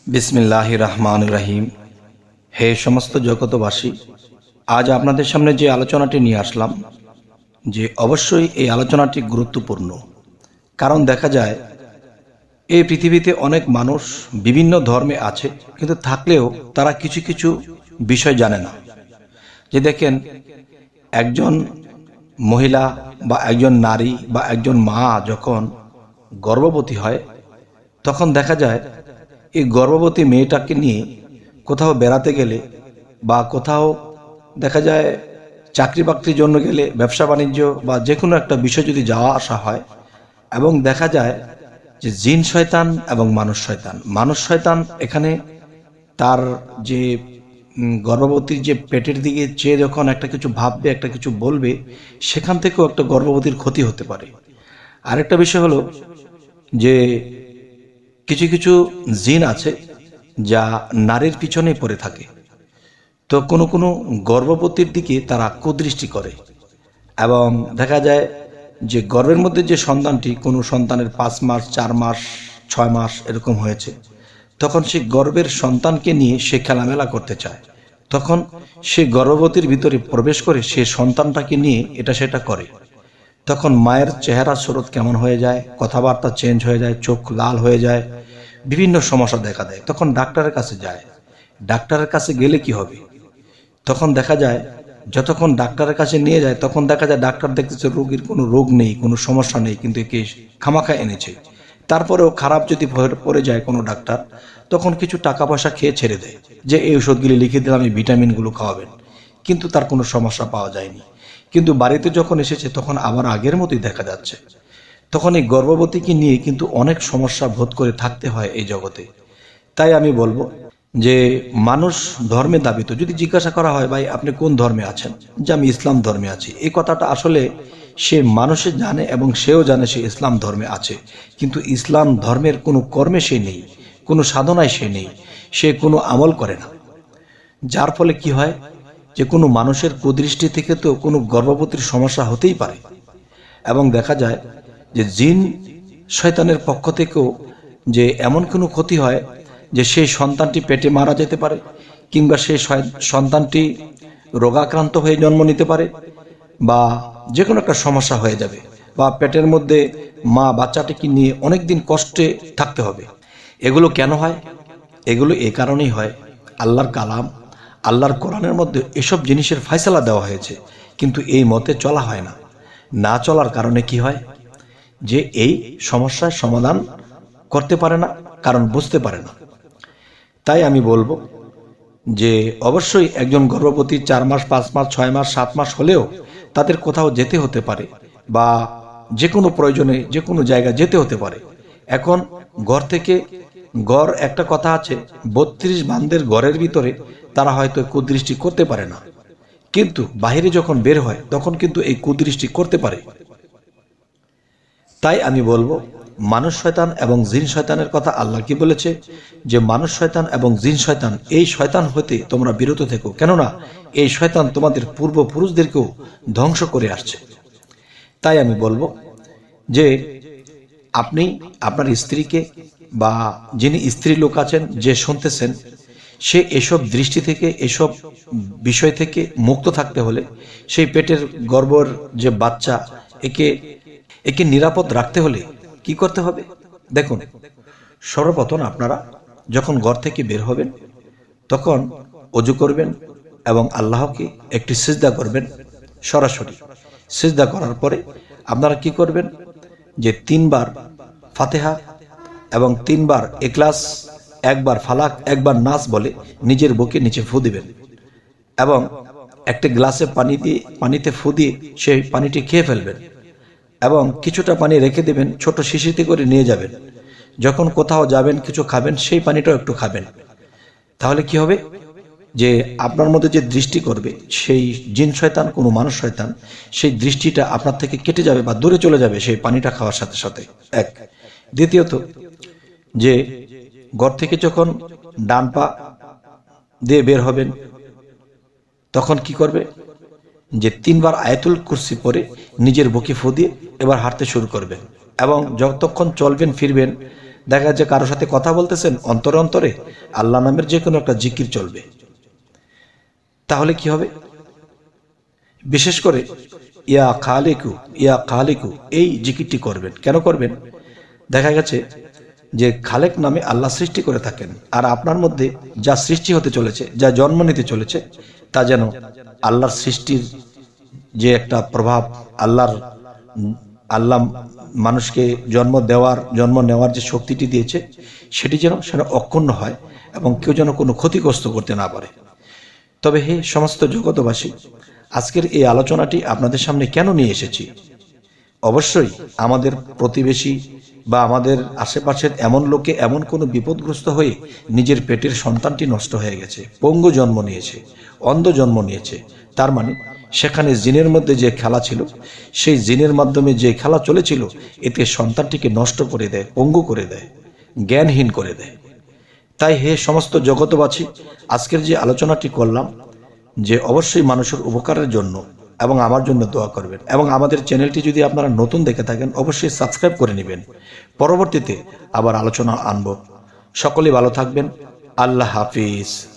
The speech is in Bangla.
বিসমিল্লাহির রহমানির রহিম। হে সমস্ত জগতবাসী, আজ আপনাদের সামনে যে আলোচনাটি নিয়ে আসলাম, যে অবশ্যই এই আলোচনাটি গুরুত্বপূর্ণ। কারণ দেখা যায় এই পৃথিবীতে অনেক মানুষ বিভিন্ন ধর্মে আছে, কিন্তু থাকলেও তারা কিছু কিছু বিষয় জানে না। যে দেখেন, একজন মহিলা বা একজন নারী বা একজন মা যখন গর্ভবতী হয়, তখন দেখা যায় এই গর্ভবতী মেয়েটাকে নিয়ে কোথাও বেড়াতে গেলে বা কোথাও দেখা যায় চাকরি বাকরির জন্য গেলে, ব্যবসা বাণিজ্য বা যে কোনো একটা বিষয় যদি যাওয়া আসা হয়, এবং দেখা যায় যে জিন শয়তান এবং মানুষ শয়তান এখানে তার যে গর্ভবতীর যে পেটের দিকে চেয়ে যখন একটা কিছু ভাববে, একটা কিছু বলবে, সেখান থেকেও একটা গর্ভবতীর ক্ষতি হতে পারে। আরেকটা বিষয় হলো যে কিছু কিছু জিন আছে যা নারীর পিছনে পড়ে থাকে। তো কোনো কোনো গর্ভবতীর দিকে তারা কুদৃষ্টি করে, এবং দেখা যায় যে গর্ভের মধ্যে যে সন্তানটি, কোনো সন্তানের 5 মাস, 4 মাস, 6 মাস এরকম হয়েছে, তখন সে গর্ভের সন্তানকে নিয়ে সে খেলামেলা করতে চায়। তখন সে গর্ভবতীর ভিতরে প্রবেশ করে সে সন্তানটাকে নিয়ে এটা সেটা করে। তখন মায়ের চেহারা স্বরূপ কেমন হয়ে যায়, কথাবার্তা চেঞ্জ হয়ে যায়, চোখ লাল হয়ে যায়, বিভিন্ন সমস্যা দেখা দেয়। তখন ডাক্তারের কাছে যায়। ডাক্তারের কাছে গেলে কি হবে? তখন দেখা যায় যতক্ষণ ডাক্তারের কাছে নিয়ে যায়, তখন দেখা যায় ডাক্তার দেখতেছে রোগীর কোনো রোগ নেই, কোনো সমস্যা নেই, কিন্তু একে খামাখা এনেছে। তারপরেও খারাপ যদি পড়ে যায় কোনো ডাক্তার, তখন কিছু টাকা পয়সা খেয়ে ছেড়ে দেয়, যে এই ওষুধগুলি লিখে দিলাম, এই ভিটামিনগুলো খাওয়াবেন। কিন্তু তার কোনো সমস্যা পাওয়া যায়নি। কিন্তু বাড়িতে যখন এসেছে, তখন আবার আগের মতোই দেখা যাচ্ছে। তখন এই গর্ভবতীকে নিয়ে কিন্তু অনেক সমস্যা বোধ করে থাকতে হয় এই জগতে। তাই আমি বলবো যে মানুষ ধর্মে দাবিত। যদি জিজ্ঞাসা করা হয়, ভাই আপনি কোন ধর্মে আছেন, যে আমি ইসলাম ধর্মে আছি, এই কথাটা আসলে সে মানুষে জানে এবং সেও জানে সে ইসলাম ধর্মে আছে, কিন্তু ইসলাম ধর্মের কোনো কর্মে সে নেই, কোনো সাধনায় সে নেই, সে কোনো আমল করে না। যার ফলে কি হয়, যে কোনো মানুষের কুদৃষ্টি থেকে তো কোনো গর্ভবতীর সমস্যা হতেই পারে। এবং দেখা যায় যে জিন শয়তানের পক্ষ থেকেও যে এমন কোনো ক্ষতি হয় যে সেই সন্তানটি পেটে মারা যেতে পারে, কিংবা সেই সন্তানটি রোগাক্রান্ত হয়ে জন্ম নিতে পারে, বা যে কোনো একটা সমস্যা হয়ে যাবে, বা পেটের মধ্যে মা বাচ্চাটিকে নিয়ে অনেকদিন কষ্টে থাকতে হবে। এগুলো কেন হয়? এগুলো এই কারণেই হয়, আল্লাহর কালাম, আল্লাহর কোরআনের মধ্যে এসব জিনিসের ফয়সালা দেওয়া হয়েছে, কিন্তু এই মতে চলা হয় না। না চলার কারণে কি হয়, যে এই সমস্যার সমাধান করতে পারে না, কারণ বুঝতে পারে না। তাই আমি বলবো যে অবশ্যই একজন গর্ভবতী 4 মাস, 5 মাস, 6 মাস, 7 মাস হলেও তাদের কোথাও যেতে হতে পারে, বা যে কোনো প্রয়োজনে যে কোনো জায়গায় যেতে হতে পারে। এখন ঘর থেকে গড় একটা কথা আছে, 32 বান্দের ঘরের ভিতরে তারা হয়তো কুদৃষ্টি করতে পারে না, কিন্তু বাহিরে যখন বের হয় তখন কিন্তু এই কুদৃষ্টি করতে পারে। তাই আমি বলবো, মানুষ শয়তান এবং জিন শয়তানের কথা আল্লাহ কি বলেছে, যে মানুষ শয়তান এবং জিন শয়তান, এই শয়তান হতে তোমরা বিরত থেকো, কেননা এই শয়তান তোমাদের পূর্বপুরুষদেরকেও ধ্বংস করে আসছে। তাই আমি বলবো যে আপনি আপনার স্ত্রীকে, বা যিনি স্ত্রী লোক আছেন যে শুনতেছেন, সে এসব দৃষ্টি থেকে, এসব বিষয় থেকে মুক্ত থাকতে হলে সেই পেটের গর্ভের যে বাচ্চা, একে নিরাপদ রাখতে হলে কি করতে হবে? দেখুন, সর্বপ্রথম আপনারা যখন ঘর থেকে বের হবেন, তখন ওযু করবেন এবং আল্লাহকে একটি সিজদা করবেন। সরাসরি সিজদা করার পরে আপনারা কি করবেন, যে 3 বার ফাতিহা এবং 3 বার ইখলাস, 1 বার ফালাক, 1 বার নাস বলে নিজের বুকে নিচে ফু দিবেন, এবং একটা গ্লাসে পানিতে ফু দিয়ে সেই পানিটি খেয়ে ফেলবেন, এবং কিছুটা পানি রেখে দেবেন, ছোট শিশিতে করে নিয়ে যাবেন। যখন কোথাও যাবেন, কিছু খাবেন, সেই পানিটাও একটু খাবেন। তাহলে কি হবে, যে আপনার মধ্যে যে দৃষ্টি করবে সেই জিন শয়তান, কোনো মানুষ শয়তান, সেই দৃষ্টিটা আপনার থেকে কেটে যাবে বা দূরে চলে যাবে সেই পানিটা খাওয়ার সাথে সাথে। এক। দ্বিতীয়ত, যে ঘর থেকে যখন ডান পা দিয়ে বের হবেন, তখন কি করবে, যে 3 বার আয়াতুল কুরসি পড়ে নিজের বুকে ফু দিয়ে এবার হাঁটতে শুরু করবেন, এবং যতক্ষণ চলবেন ফিরবেন দেখা যাচ্ছে কারোর সাথে কথা বলতেছেন, অন্তরে অন্তরে আল্লাহ নামের যে কোনো একটা জিকির চলবে। তাহলে কি হবে? বিশেষ করে ইয়া খালিকু এই জিকিরটি করবেন। কেন করবেন? দেখা গেছে যে খালেক নামে আল্লাহ সৃষ্টি করে থাকেন, আর আপনার মধ্যে যা সৃষ্টি হতে চলেছে, যা জন্ম নিতে চলেছে, তা যেন আল্লাহর সৃষ্টির যে একটা প্রভাব, আল্লাহ মানুষকে জন্ম নেওয়ার যে শক্তিটি দিয়েছে, সেটি যেন সেটা অক্ষুণ্ণ হয় এবং কেউ যেন কোনো ক্ষতিগ্রস্ত করতে না পারে। তবে হে সমস্ত জগতবাসী, আজকের এই আলোচনাটি আপনাদের সামনে কেন নিয়ে এসেছি? অবশ্যই আমাদের প্রতিবেশী বা আমাদের আশেপাশের এমন লোকে এমন কোনো বিপদগ্রস্ত হয়ে নিজের পেটের সন্তানটি নষ্ট হয়ে গেছে, পঙ্গু জন্ম নিয়েছে, অন্ধ জন্ম নিয়েছে। তার মানে সেখানে জিনের মধ্যে যে খেলা ছিল, সেই জিনের মাধ্যমে যে খেলা চলেছিল, এতে সন্তানটিকে নষ্ট করে দেয়, পঙ্গু করে দেয়, জ্ঞানহীন করে দেয়। তাই হে সমস্ত জগতবাসী, আজকের যে আলোচনাটি করলাম, যে অবশ্যই মানুষের উপকারের জন্য এবং আমার জন্য দোয়া করবেন, এবং আমাদের চ্যানেলটি যদি আপনারা নতুন দেখে থাকেন অবশ্যই সাবস্ক্রাইব করে নেবেন। পরবর্তীতে আবার আলোচনা আনব। সকলেই ভালো থাকবেন। আল্লাহ হাফিজ।